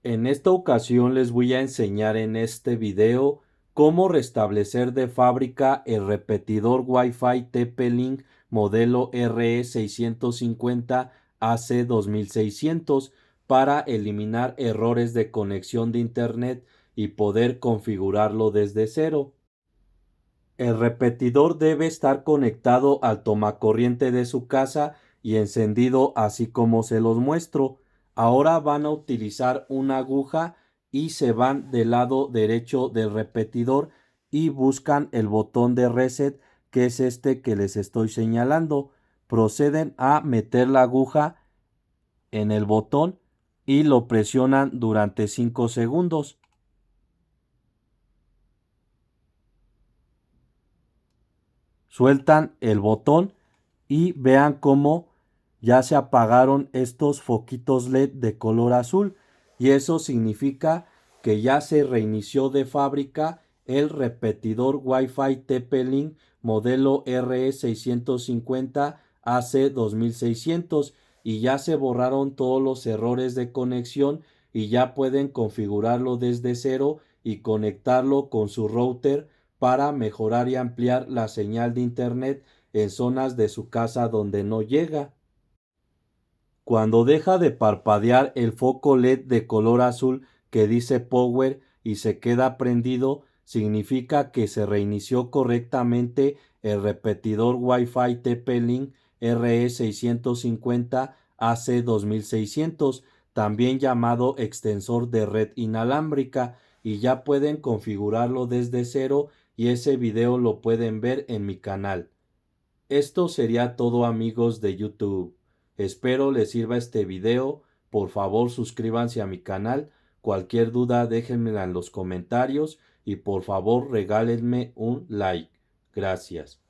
En esta ocasión les voy a enseñar en este video cómo restablecer de fábrica el repetidor Wi-Fi TP-Link modelo RE650 AC2600 para eliminar errores de conexión de internet y poder configurarlo desde cero. El repetidor debe estar conectado al tomacorriente de su casa y encendido así como se los muestro. Ahora van a utilizar una aguja y se van del lado derecho del repetidor y buscan el botón de reset, que es este que les estoy señalando. Proceden a meter la aguja en el botón y lo presionan durante 5 segundos. Sueltan el botón y vean cómo ya se apagaron estos foquitos LED de color azul, y eso significa que ya se reinició de fábrica el repetidor Wi-Fi TP-Link modelo RE650 AC2600 y ya se borraron todos los errores de conexión y ya pueden configurarlo desde cero y conectarlo con su router para mejorar y ampliar la señal de internet en zonas de su casa donde no llega. Cuando deja de parpadear el foco LED de color azul que dice Power y se queda prendido, significa que se reinició correctamente el repetidor Wi-Fi TP-Link RE650 AC2600, también llamado extensor de red inalámbrica, y ya pueden configurarlo desde cero, y ese video lo pueden ver en mi canal. Esto sería todo, amigos de YouTube. Espero les sirva este video. Por favor, suscríbanse a mi canal. Cualquier duda déjenmela en los comentarios y por favor regálenme un like. Gracias.